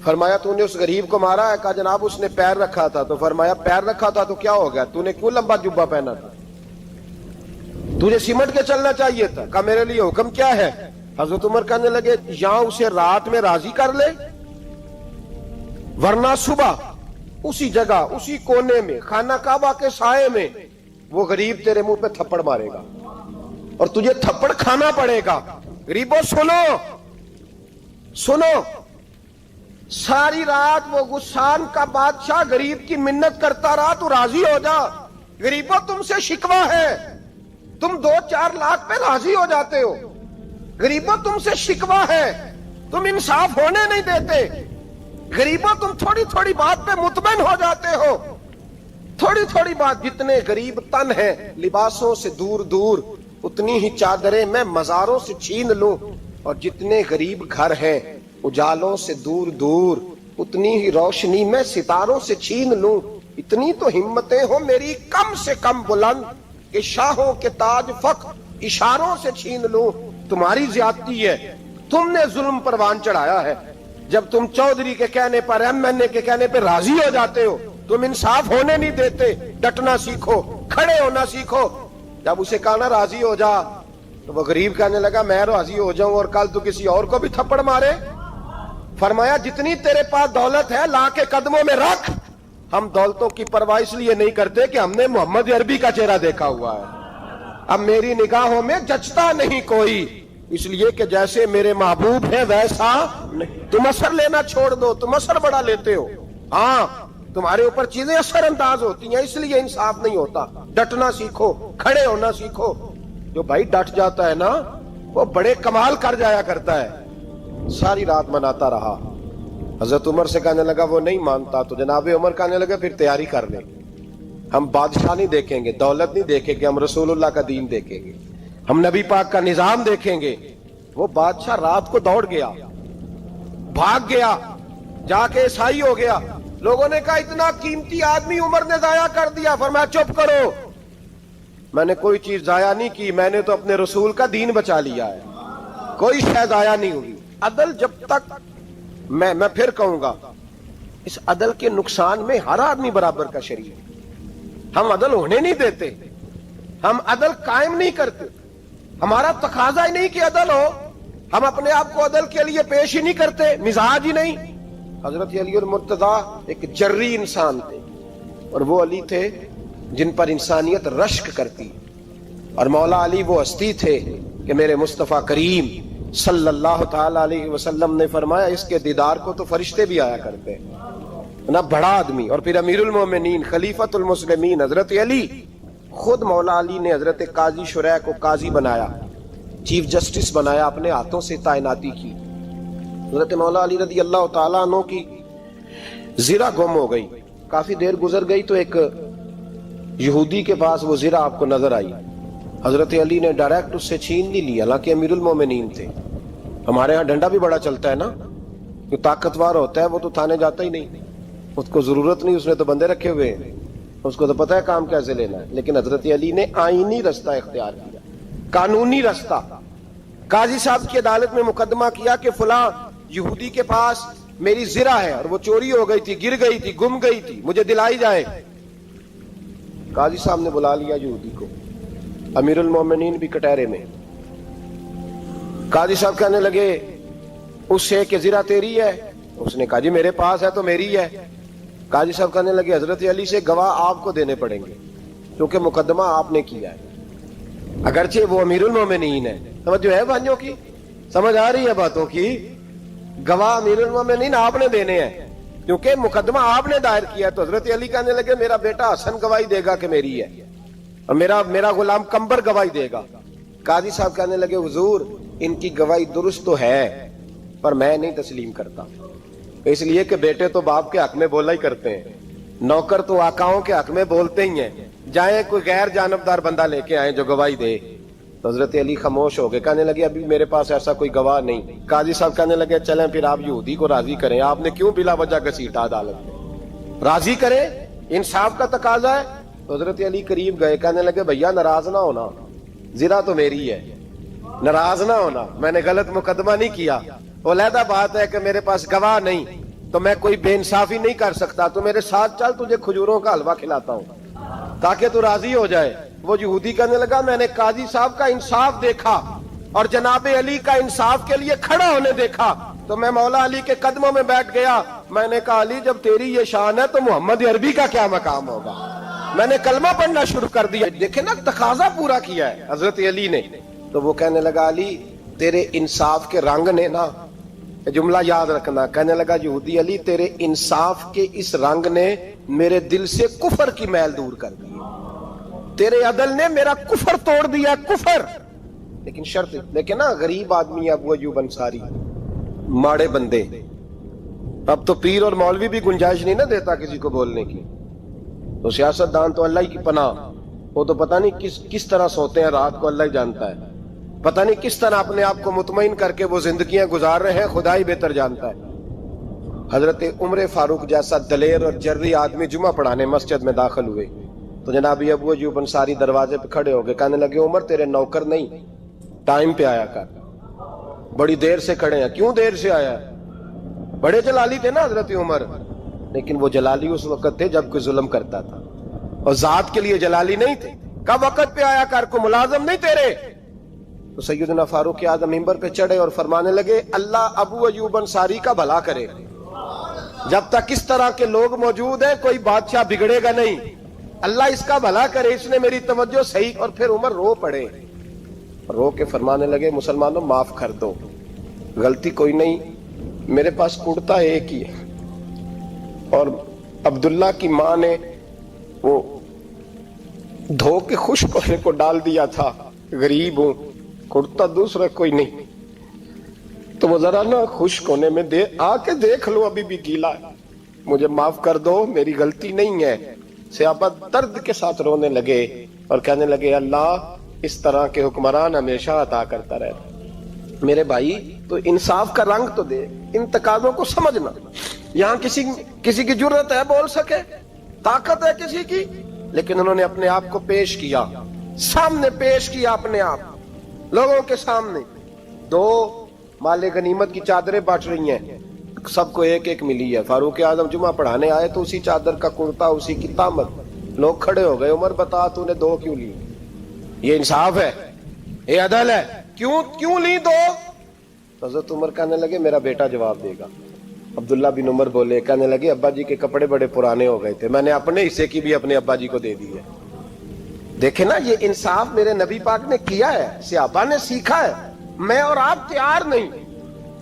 Speaker 3: فرمایا تو نے اس غریب کو مارا ہے؟ کہا جناب اس نے پیر رکھا تھا. تو فرمایا پیر رکھا تھا تو کیا ہو گیا؟ تو نے کیوں لمبا جبہ پہنا تھا؟ تجھے سمٹ کے چلنا چاہیے تھا. کہا میرے لیے حکم کیا ہے؟ حضرت عمر کہنے لگے یہاں اسے رات میں راضی کر لے ورنہ صبح اسی جگہ اسی کونے میں خانہ کعبہ کے سائے میں وہ غریب تیرے منہ پہ تھپڑ مارے گا اور تجھے تھپڑ کھانا پڑے گا. غریبوں سنو سنو, ساری رات وہ غسان کا بادشاہ غریب کی منت کرتا رہا تو راضی ہو جا. غریبوں تم سے شکوہ ہے, تم 2-4 لاکھ پہ راضی ہو جاتے ہو. غریبوں تم سے شکوہ ہے, تم انصاف ہونے نہیں دیتے. غریبوں تم تھوڑی تھوڑی بات پہ مطمئن ہو جاتے ہو. تھوڑی تھوڑی بات. جتنے غریب تن ہیں لباسوں سے دور دور اتنی ہی چادریں میں مزاروں سے چھین لوں, اور جتنے غریب گھر ہیں اجالوں سے دور دور اتنی ہی روشنی میں ستاروں سے چھین لوں. اتنی تو ہمتیں ہو میری کم سے کم بلند کہ شاہوں کے تاج فخر اشاروں سے چھین لوں. تمہاری زیادتی ہے, تم نے ظلم پروان چڑھایا ہے. جب تم چودھری کے کہنے پر ایم این اے کے کہنے پہ راضی ہو جاتے ہو تم انصاف ہونے نہیں دیتے. ڈٹنا سیکھو, کھڑے ہونا سیکھو. جب اسے کہا نا راضی ہو جا تو وہ غریب کہنے لگا میں راضی ہو جاؤں اور کل تو کسی اور کو بھی تھپڑ مارے. فرمایا جتنی تیرے پاس دولت ہے لا کے قدموں میں رکھ. ہم دولتوں کی پرواہ اس لیے نہیں کرتے کہ ہم نے محمد عربی کا چہرہ دیکھا ہوا ہے. اب میری نگاہوں میں جچتا نہیں کوئی, اس لیے کہ جیسے میرے محبوب ہیں ویسا نہیں. تم اثر لینا چھوڑ دو, تم اثر بڑا لیتے ہو. ہاں تمہارے اوپر چیزیں اثر انداز ہوتی ہیں اس لیے انصاف نہیں ہوتا. ڈٹنا سیکھو, کھڑے ہونا سیکھو. جو بھائی ڈٹ جاتا ہے نا وہ بڑے کمال کر جایا کرتا ہے. ساری رات مناتا رہا. حضرت عمر سے کہنے لگا وہ نہیں مانتا. تو جناب عمر کہنے لگے پھر تیاری کر لیں, ہم بادشاہ نہیں دیکھیں گے, دولت نہیں دیکھیں گے, ہم رسول اللہ کا دین دیکھیں گے, ہم نبی پاک کا نظام دیکھیں گے. وہ بادشاہ رات کو دوڑ گیا, بھاگ گیا, جا کے عیسائی ہو گیا. لوگوں نے کہا اتنا قیمتی آدمی عمر نے ضائع کر دیا. فرمایا چپ کرو, میں نے کوئی چیز ضائع نہیں کی, میں نے تو اپنے رسول کا دین بچا لیا ہے, کوئی شے ضائع نہیں ہوئی. عدل جب تک میں پھر کہوں گا, اس عدل کے نقصان میں ہر آدمی برابر کا شریک ہے. ہم عدل ہونے نہیں دیتے, ہم عدل قائم نہیں کرتے, ہمارا تقاضا ہی نہیں کہ عدل ہو, ہم اپنے آپ کو عدل کے لیے پیش ہی نہیں کرتے, مزاج ہی نہیں. حضرت علی المرتضیٰ ایک جری انسان تھے, اور وہ علی تھے جن پر انسانیت رشک کرتی, اور مولا علی وہ ہستی تھے کہ میرے مصطفیٰ کریم صلی اللہ تعالی علیہ وسلم نے فرمایا اس کے دیدار کو تو فرشتے بھی آیا کرتے ہیں, نا بڑا آدمی. اور پھر امیر المومنین خلیفۃ المسلمین حضرت علی, خود مولا علی نے حضرت قاضی شریح کو قاضی بنایا, چیف جسٹس بنایا, اپنے ہاتھوں سے تعیناتی کی. حضرت مولا علی رضی اللہ تعالیٰ عنہ کی زرہ گم ہو گئی, کافی دیر گزر گئی تو ایک یہودی کے پاس وہ زرہ آپ کو نظر آئی. حضرت علی نے ڈائریکٹ اس سے چھین نہیں لی, حالانکہ امیر المومنین تھے. ہمارے ہاں ڈنڈا بھی بڑا چلتا ہے نا, جو طاقتور ہوتا ہے وہ تو تھانے جاتا ہی نہیں, اس کو ضرورت نہیں, اس نے تو بندے رکھے ہوئے ہیں, اس کو تو پتہ ہے کام کیسے لینا ہے. لیکن حضرت علی نے آئینی رستہ اختیار کیا, قانونی رستہ. قاضی صاحب کی عدالت میں مقدمہ کیا کہ فلاں یہودی کے پاس میری زرہ ہے اور وہ چوری ہو گئی تھی, گر گئی تھی, گم گئی تھی, مجھے دلائی جائے. قاضی صاحب نے بلا لیا یہودی کو, امیر المومنین بھی کٹہرے میں. قاضی صاحب کہنے لگے اس سے کہ زرہ تیری ہے؟ اس نے کہا جی میرے پاس ہے تو میری ہے. قاضی صاحب کہنے لگے حضرت علی سے گواہ آپ کو دینے پڑیں گے کیونکہ مقدمہ آپ نے کیا ہے, اگرچہ وہ امیر المومنین ہے. توجہ ہے بھائیوں کی, سمجھ آ رہی ہے باتوں کی؟ گواہ امیر المومنین آپ نے دینے ہیں کیونکہ مقدمہ آپ نے دائر کیا. تو حضرت علی کہنے لگے میرا بیٹا حسن گواہی دے گا کہ میری ہے, اور میرا غلام کمبر گواہی دے گا. قاضی صاحب کہنے لگے حضور ان کی گواہی درست تو ہے پر میں نہیں تسلیم کرتا, اس لیے کہ بیٹے تو باپ کے حق میں بولا ہی کرتے ہیں, نوکر تو آقاؤں کے حق میں بولتے ہی ہیں, جائیں کوئی غیر جانبدار بندہ لے کے آئیں جو گواہی دے. تو حضرت علی خاموش ہو گئے, کہنے لگے ابھی میرے پاس ایسا کوئی گواہ نہیں. قاضی صاحب کہنے لگے چلیں پھر آپ یہودی کو راضی کریں, آپ نے کیوں بلا وجہ گھسیٹا عدالت میں, راضی کریں, انصاف کا تقاضا ہے. تو حضرت علی قریب گئے, کہنے لگے بھیا ناراض نہ ہونا, زرہ تو میری ہے, ناراض نہ ہونا, میں نے غلط مقدمہ نہیں کیا. علیحدہ بات ہے کہ میرے پاس گواہ نہیں تو میں کوئی بے انصافی نہیں کر سکتا, تو میرے ساتھ چل تجھے کھجوروں کا حلوہ کھلاتا ہوں تاکہ تو راضی ہو جائے. وہ یہودی کہنے لگا میں نے قاضی صاحب کا انصاف دیکھا اور جناب علی کا انصاف کے لیے کھڑا ہونے دیکھا تو میں مولا علی کے قدموں میں بیٹھ گیا. میں نے کہا علی جب تیری یہ شان ہے تو محمد عربی کا کیا مقام ہوگا. میں نے کلمہ پڑھنا شروع کر دیا. دیکھیں نا تقاضا پورا کیا ہے حضرت علی نے. تو وہ کہنے لگا علی تیرے انصاف کے رنگ نے نا, جملہ یاد رکھنا, کہنے لگا یہودی علی تیرے انصاف کے اس رنگ نے میرے دل سے کفر کی میل دور کر دی, تیرے عدل نے میرا کفر توڑ دیا, کفر. لیکن شرط دیکھیں نا, غریب آدمی ابو ایوب انصاری, ماڑے بندے, اب تو پیر اور مولوی بھی گنجائش نہیں نہ دیتا کسی کو بولنے کی. تو سیاستدان تو اللہ کی پناہ, وہ تو پتہ نہیں کس طرح سوتے ہیں رات کو, اللہ ہی جانتا ہے, پتہ نہیں کس طرح اپنے آپ کو مطمئن کر کے وہ زندگیاں گزار رہے ہیں, خدا ہی بہتر جانتا ہے. حضرت عمر فاروق جیسا دلیر اور جرری آدمی جمعہ پڑھانے مسجد میں داخل ہوئے تو جناب ابو ایوب انصاری دروازے پہ کھڑے ہو گئے, کہنے لگے عمر تیرے نوکر نہیں, ٹائم پہ آیا کر, بڑی دیر سے کھڑے ہیں. کیوں دیر سے آیا؟ بڑے جلالی تھے نا حضرت عمر, لیکن وہ جلالی اس وقت تھے جب کوئی ظلم کرتا تھا, اور ذات کے لیے جلالی نہیں تھے. کب وقت پہ آیا کر, کو ملازم نہیں تیرے. تو سیدنا فاروق اعظم منبر پہ چڑھے اور فرمانے لگے اللہ ابو ایوب انصاری کا بھلا کرے, جب تک اس طرح کے لوگ موجود ہیں کوئی بادشاہ بگڑے گا نہیں, اللہ اس کا بھلا کرے, اس نے میری توجہ صحیح. اور پھر عمر رو پڑے, رو کے فرمانے لگے مسلمانوں معاف کر دو, غلطی کوئی نہیں, میرے پاس کرتا ایک ہی ہے, اور عبداللہ کی ماں نے وہ دھو کے خشک ہونے کو ڈال دیا تھا, غریب ہوں, کرتا دوسرا کوئی نہیں, تو وہ ذرا نا خشک ہونے میں آ کے دیکھ لو ابھی بھی گیلا ہے, مجھے معاف کر دو, میری غلطی نہیں ہے. صحابہ درد کے ساتھ رونے لگے اور کہنے لگے اللہ اس طرح کے حکمران ہمیشہ عطا کرتا رہتا. میرے بھائی تو انصاف کا رنگ تو دے, ان تقاضوں کو سمجھنا. یہاں کسی کی جرت ہے بول سکے؟ طاقت ہے کسی کی؟ لیکن انہوں نے اپنے آپ کو پیش کیا، سامنے پیش کیا اپنے آپ لوگوں کے سامنے. 2 مال غنیمت کی چادریں بانٹ رہی ہیں، سب کو ایک ایک ملی ہے. فاروق اعظم جمعہ پڑھانے آئے تو اسی چادر کا کرتا، اسی کی تامت. لوگ کھڑے ہو گئے، عمر بتا تو نے 2 کیوں لی؟ یہ انصاف ہے؟ یہ عدل ہے؟ کیوں لی 2؟ حضرت عمر کہنے لگے میرا بیٹا جواب دے گا. عبداللہ بن عمر بولے، کہنے لگے ابا جی کے کپڑے بڑے پرانے ہو گئے تھے، میں نے اپنے حصے کی بھی اپنے ابا جی کو دے دی ہے. دیکھیں نا، یہ انصاف میرے نبی پاک نے کیا ہے، صحابہ نے سیکھا ہے. میں اور آپ تیار نہیں،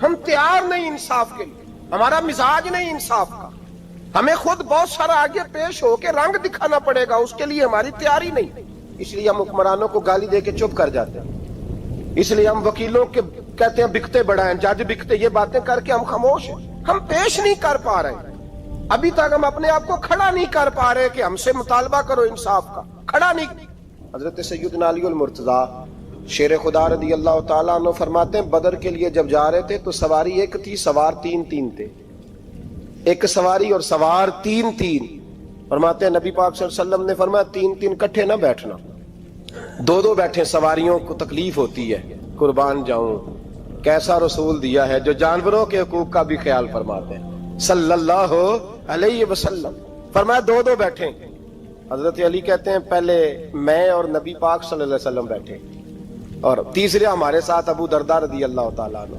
Speaker 3: ہم تیار نہیں انصاف کے لیے، ہمارا مزاج نہیں انصاف کا. ہمیں خود بہت سارا آگے پیش ہو کے رنگ دکھانا پڑے گا، اس کے لیے ہماری تیاری نہیں. اس لیے ہم حکمرانوں کو گالی دے کے چپ کر جاتے ہیں. اس لیے ہم وکیلوں کے کہتے ہیں بکتے بڑا ہیں، جج بکتے، یہ باتیں کر کے ہم خاموش ہیں. ہم پیش نہیں کر پا رہے، ابھی تک ہم اپنے آپ کو کھڑا نہیں کر پا رہے کہ ہم سے مطالبہ کرو انصاف کا. کھڑا نہیں. حضرت سیدنا علی المرتضی شیر خدا رضی اللہ تعالیٰ عنہ فرماتے ہیں بدر کے لیے جب جا رہے تھے تو سواری ایک تھی، سوار 3 تھے. ایک سواری اور سوار 3. فرماتے ہیں نبی پاک صلی اللہ علیہ وسلم نے فرمایا 3 کٹھے نہ بیٹھنا، 2 بیٹھے، سواریوں کو تکلیف ہوتی ہے. قربان جاؤں، کیسا رسول دیا ہے جو جانوروں کے حقوق کا بھی خیال فرماتے ہیں صلی اللہ علیہ وسلم. فرمایا 2 بیٹھے. حضرت علی کہتے ہیں پہلے میں اور نبی پاک صلی اللہ علیہ وسلم بیٹھے، اور تیسرے ہمارے ساتھ ابو درداء رضی اللہ تعالیٰ عنہ.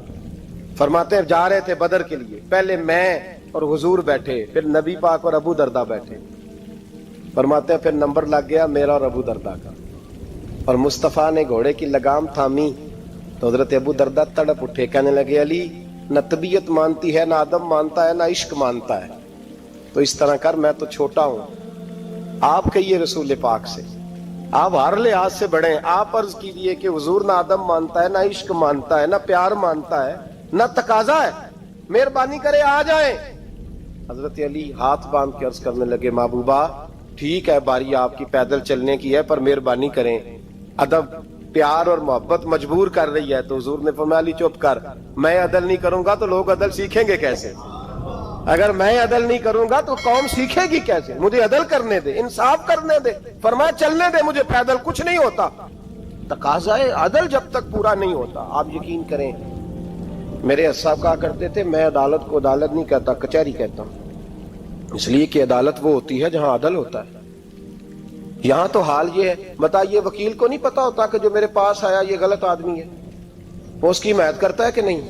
Speaker 3: فرماتے ہیں جا رہے تھے بدر کے لیے، پہلے میں اور حضور بیٹھے، پھر نبی پاک اور ابو درداء بیٹھے. فرماتے ہیں پھر نمبر لگ گیا میرا اور ابو درداء کا، اور مصطفیٰ نے گھوڑے کی لگام تھامی تو حضرت ابو درداء تڑپ اٹھے، کہنے لگے علی نہ طبیعت مانتی ہے، نہ ادب مانتا ہے، نہ عشق مانتا ہے، تو اس طرح کر، میں تو چھوٹا ہوں، آپ کہیے رسول پاک سے، آپ ہر لحاظ سے بڑے ہیں، آپ عرض کیجئے کہ حضور نہ ادب مانتا ہے، نہ عشق مانتا ہے، نہ پیار مانتا ہے، نہ تقاضا ہے، مہربانی کرے آ جائیں. حضرت علی ہاتھ باندھ کے عرض کرنے لگے محبوبہ ٹھیک ہے باری آپ کی پیدل چلنے کی ہے، پر مہربانی کریں، ادب پیار اور محبت مجبور کر رہی ہے. تو حضور نے فرمایا علی چپ کر، میں عدل نہیں کروں گا تو لوگ عدل سیکھیں گے کیسے؟ اگر میں عدل نہیں کروں گا تو قوم سیکھے گی کیسے؟ مجھے عدل کرنے دے، انصاف کرنے دے. فرمایا چلنے دے مجھے پیدل، کچھ نہیں ہوتا. تقاضا عدل جب تک پورا نہیں ہوتا، آپ یقین کریں میرے صاحب کہا کرتے تھے میں عدالت کو عدالت نہیں کہتا، کچہری کہتا ہوں، اس لیے کہ عدالت وہ ہوتی ہے جہاں عدل ہوتا ہے. یہاں تو حال یہ ہے، بتائیے وکیل کو نہیں پتا ہوتا کہ جو میرے پاس آیا یہ غلط آدمی ہے، وہ اس کی حمایت کرتا ہے کہ نہیں،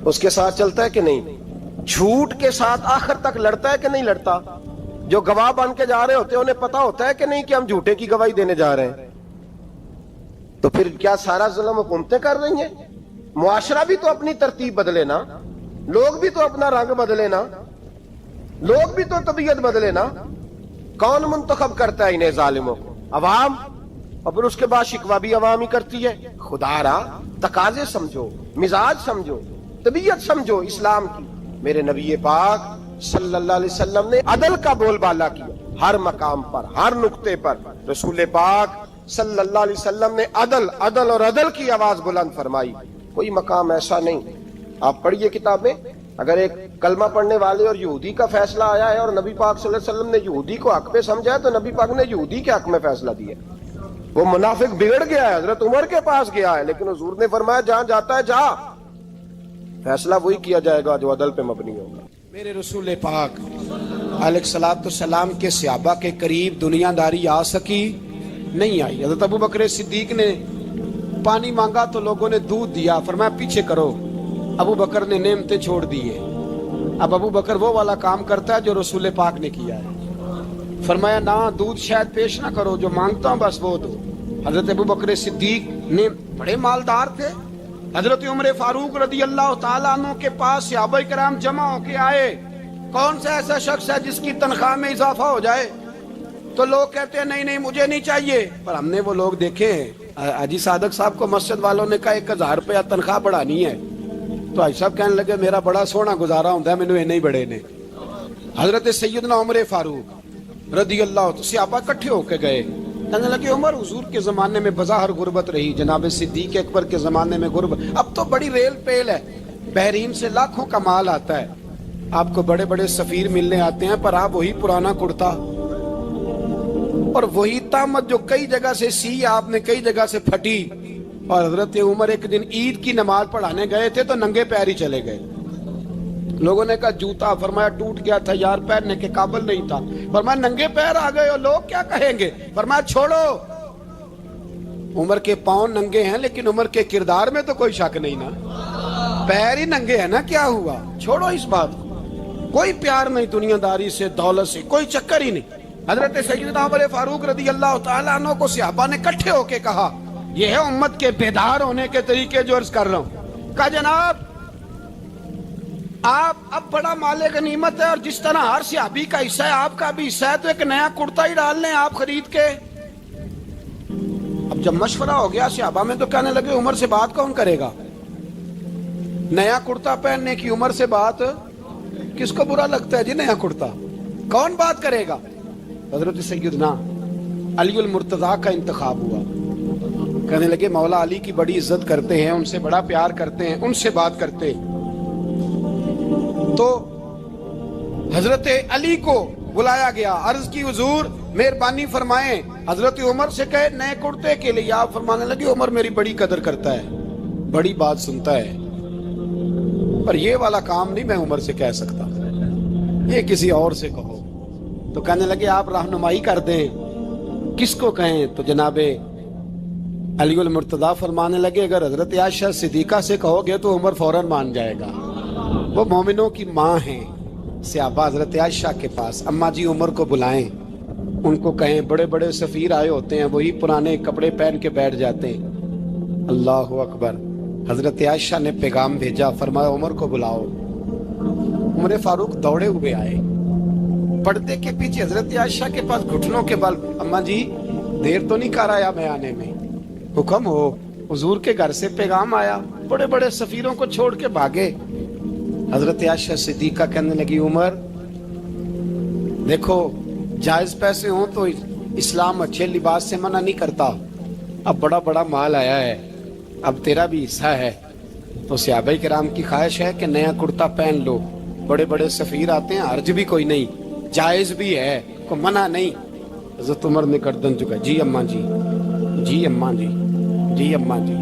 Speaker 3: اس کے ساتھ چلتا ہے کہ نہیں، جھوٹ کے ساتھ آخر تک لڑتا ہے کہ نہیں لڑتا. جو گواہ بن کے جا رہے ہوتے ہیں انہیں پتا ہوتا ہے کہ نہیں کہ ہم جھوٹے کی گواہی دینے جا رہے ہیں. تو پھر کیا سارا ظلم حکومتیں کر رہی ہیں؟ معاشرہ بھی تو اپنی ترتیب بدلے نا، لوگ بھی تو اپنا رنگ بدلے نا، لوگ بھی تو طبیعت بدلے نا. کون منتخب کرتا ہے انہیں ظالموں کو؟ عوام، اور پھر اس کے بعد شکوہ بھی عوام ہی کرتی ہے. خدا را تقاضے سمجھو، مزاج سمجھو، طبیعت سمجھو اسلام کی. میرے نبی پاک صلی اللہ علیہ وسلم نے عدل کا بول بالا کیا ہر مقام پر، ہر نقطے پر. رسول پاک صلی اللہ علیہ وسلم نے عدل عدل اور عدل کی آواز بلند فرمائی. کوئی مقام ایسا نہیں. آپ پڑھیے کتابیں، اگر ایک کلمہ پڑھنے والے اور یہودی کا فیصلہ آیا ہے اور نبی پاک صلی اللہ علیہ وسلم نے یہودی کو حق پہ سمجھا ہے تو نبی پاک نے یہودی کے حق میں فیصلہ دیا. وہ منافق بگڑ گیا ہے، حضرت عمر کے پاس گیا ہے، لیکن حضور نے فرمایا جہاں جاتا ہے جا، فیصلہ وہی کیا جائے گا جو عدل پہ مبنی ہوگا. میرے رسول پاک علیہ الصلوۃ والسلام کے صحابہ کے قریب دنیا داری آ سکی نہیں آئی. حضرت ابو بکر صدیق نے پانی مانگا تو لوگوں نے دودھ دیا، فرمایا پیچھے کرو. ابو بکر نے نعمتیں چھوڑ دیے. اب ابو بکر وہ والا کام کرتا ہے جو رسول پاک نے کیا ہے. فرمایا نہ دودھ شاید پیش نہ کرو، جو مانگتا ہوں بس وہ دو. حضرت ابو بکر صدیق نے بڑے مالدار تھے. حضرت عمر فاروق رضی اللہ تعالیٰ عنہ کے پاس صحابہ کرام جمع ہو کے آئے، کون سا ایسا شخص ہے جس کی تنخواہ میں اضافہ ہو جائے؟ تو لوگ کہتے ہیں نہیں نہیں مجھے نہیں چاہیے. پر ہم نے وہ لوگ دیکھے ہیں، حاجی صادق صاحب کو مسجد والوں نے کہا 1000 روپیہ تنخواہ بڑھانی ہے، تو حاجی صاحب کہنے لگے میرا بڑا سونا گزارا ہوتا ہے، مینوں نہیں بڑے نے. حضرت سیدنا عمر فاروق رضی اللہ عنہ صحابہ اکٹھے ہو کے گئے، کہنے لگے عمر حضور کے زمانے میں بظاہر غربت رہی، جناب صدیق اکبر کے زمانے میں غربت، اب تو بڑی ریل پیل ہے، بحرین سے لاکھوں کا مال آتا ہے.
Speaker 4: آپ کو بڑے بڑے سفیر ملنے آتے ہیں پر آپ وہی پرانا کرتا اور وہی تامت جو کئی جگہ سے سی آپ نے کئی جگہ سے پھٹی. اور حضرت عمر ایک دن عید کی نماز پڑھانے گئے تھے تو ننگے پیر ہی چلے گئے. لوگوں نے کہا جوتا، فرمایا ٹوٹ گیا تھا یار، پہننے کے قابل نہیں تھا. فرمایا ننگے پیر آ گئے ہو، لوگ کیا کہیں گے؟ فرمایا چھوڑو، عمر کے پاؤں ننگے ہیں لیکن عمر کے کردار میں تو کوئی شک نہیں نا، پیر ہی ننگے ہیں نا، کیا ہوا؟ چھوڑو اس بات کو. کوئی پیار نہیں دنیا داری سے، دولت سے، کوئی چکر ہی نہیں. حضرت سیدنا عمر فاروق رضی اللہ تعالیٰ عنہ کو صحابہ نے کٹھے ہو کے کہا، یہ ہے امت کے بیدار ہونے کے طریقے جو عرض کر رہا ہوں. کہا جناب آپ اب بڑا مال غنیمت ہے اور جس طرح ہر صحابی کا حصہ ہے آپ کا بھی حصہ ہے، تو ایک نیا کرتا ہی ڈال لیں آپ خرید کے. اب جب مشورہ ہو گیا صحابہ میں تو کہنے لگے عمر سے بات کون کرے گا؟ نیا کرتا پہننے کی عمر سے بات کس کو برا لگتا ہے جی؟ نیا کرتا کون بات کرے گا؟ حضرت سیدنا علی المرتضیٰ کا انتخاب ہوا. کہنے لگے مولا علی کی بڑی عزت کرتے ہیں، ان سے بڑا پیار کرتے ہیں، ان سے بات کرتے. تو حضرت علی کو بلایا گیا، عرض کی حضور مہربانی فرمائیں. حضرت عمر سے کہے نئے کرتے کے لیے. آپ فرمانے لگے عمر میری بڑی قدر کرتا ہے، بڑی بات سنتا ہے، پر یہ والا کام نہیں میں عمر سے کہہ سکتا، یہ کسی اور سے کہو. تو کہنے لگے آپ رہنمائی کر دیں، کس کو کہیں؟ تو جناب علی المرتضیٰ فرمانے لگے اگر حضرت عائشہ صدیقہ سے کہو گے تو عمر فوراً مان جائے گا، وہ مومنوں کی ماں ہیں. صحابہ حضرت عائشہ کے پاس، اماں جی عمر کو بلائیں، ان کو کہیں بڑے بڑے سفیر آئے ہوتے ہیں وہی پرانے کپڑے پہن کے بیٹھ جاتے ہیں. اللہ اکبر. حضرت عائشہ نے پیغام بھیجا، فرمایا عمر کو بلاؤ. عمر فاروق دوڑے ہوئے آئے، پردے کے پیچھے حضرت عائشہ کے پاس گھٹنوں کے بل. اماں جی دیر تو نہیں کر آیا میں آنے میں؟ حکم ہو. حضور کے گھر سے پیغام آیا، بڑے بڑے سفیروں کو چھوڑ کے بھاگے. حضرت عائشہ صدیقہ کہنے لگی عمر دیکھو جائز پیسے ہوں تو اسلام اچھے لباس سے منع نہیں کرتا، اب بڑا بڑا مال آیا ہے، اب تیرا بھی حصہ ہے، تو صحابہ کرام کی خواہش ہے کہ نیا کرتا پہن لو. بڑے بڑے سفیر آتے ہیں، حرج بھی کوئی نہیں، جائز بھی ہے، کوئی منع نہیں. حضرت عمر نے گردن جھکا، جی اماں جی، جی اماں جی، جی اماں جی.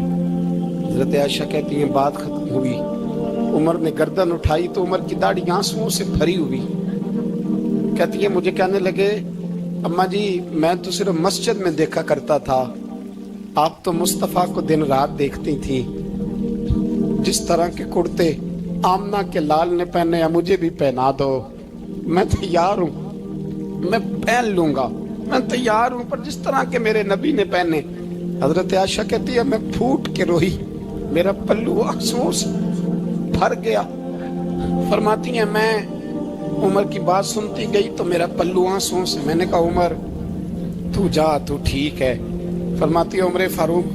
Speaker 4: حضرت عائشہ کہتی ہیں بات ختم ہوئی، عمر نے گردن اٹھائی تو عمر کی داڑھی آنسوؤں سے بھری ہوئی. کہتی ہے مجھے کہنے لگے اماں جی میں تو صرف مسجد میں دیکھا کرتا تھا، آپ تو مصطفیٰ کو دن رات دیکھتی تھی، جس طرح کے کرتے آمنہ کے لال نے پہنے ہیں مجھے بھی پہنا دو، میں تیار ہوں، میں پہن لوں گا، میں تیار ہوں، پر جس طرح کے میرے نبی نے پہنے. حضرت عائشہ کہتی ہے میں پھوٹ کے روئی، میرا پلو آنسوؤں سے بھر گیا. فرماتی ہیں میں عمر کی بات سنتی گئی تو میرا پلو آنسوؤں سے. میں نے کہا عمر تو جا، تو ٹھیک ہے. فرماتی ہے عمر فاروق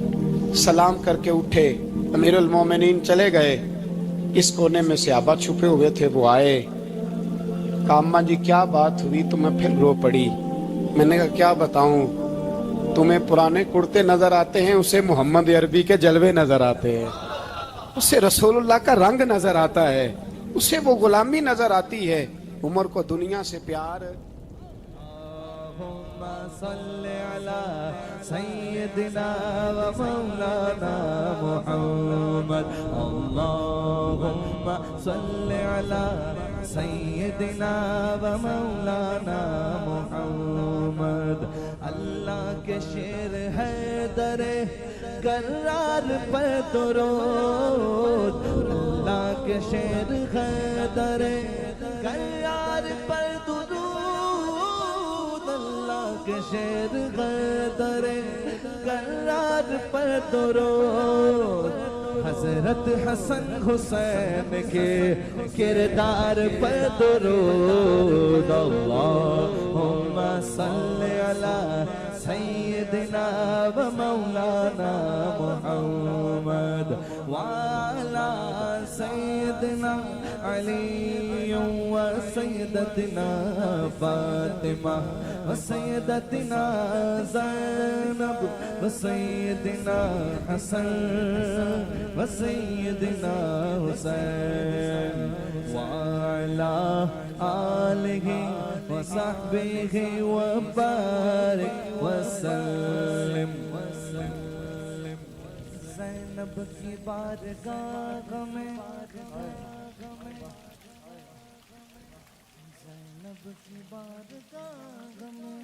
Speaker 4: سلام کر کے اٹھے، امیر المومنین چلے گئے. اس کونے میں صحابہ چھپے ہوئے تھے، وہ آئے. کہا اماں جی کیا بات ہوئی؟ تو میں پھر رو پڑی. میں نے کہا کیا بتاؤں، تمہیں پرانے کرتے نظر آتے ہیں، اسے محمد عربی کے جلوے نظر آتے ہیں، اسے رسول اللہ کا رنگ نظر آتا ہے، اسے وہ غلامی نظر آتی ہے. عمر کو دنیا سے پیار.
Speaker 1: اللہم صلی علی سیدنا و مولانا محمد. اللہم صلی علی سیدنا و مولانا محمد. اللہ کے شیر ہے در کرار پر درود، اللہ کے شیر ہے در کرار پر درود، اللہ کے شیر ہے در کرار پر درود. حضرت حسن حسین کے کردار پر درود. اللہم صلی علی سیدنا و مولانا محمد وعلی سیدنا علی و سیدنا وسيدتنا فاطمة وسيدتنا زينب وسيدنا حسن وسيدنا حسين وعلى آله وصحبه وبارك وسلم زینب کی بارگاہ میں زینب کی بارگاہ میں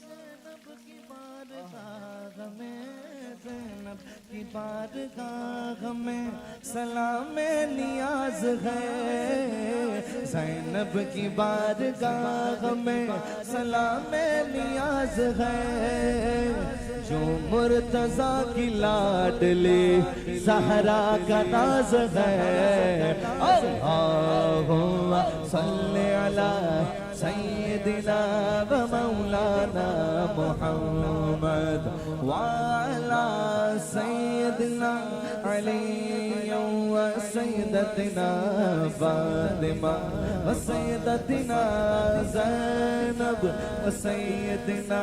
Speaker 1: زینب کی بارگاہ میں زینب کی بارگاہ میں سلام نیاز ہے زینب کی بارگاہ میں سلام نیاز ہے جو مرتضیٰ کی لاڈلی زہرا کا ناز ہے اللہم صلی علی سیدنا و مولانا محمد وعلی سیدنا علی و سیدتنا فاطمہ و سیدتنا زینب و سیدنا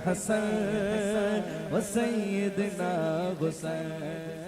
Speaker 1: حسن و سیدنا حسین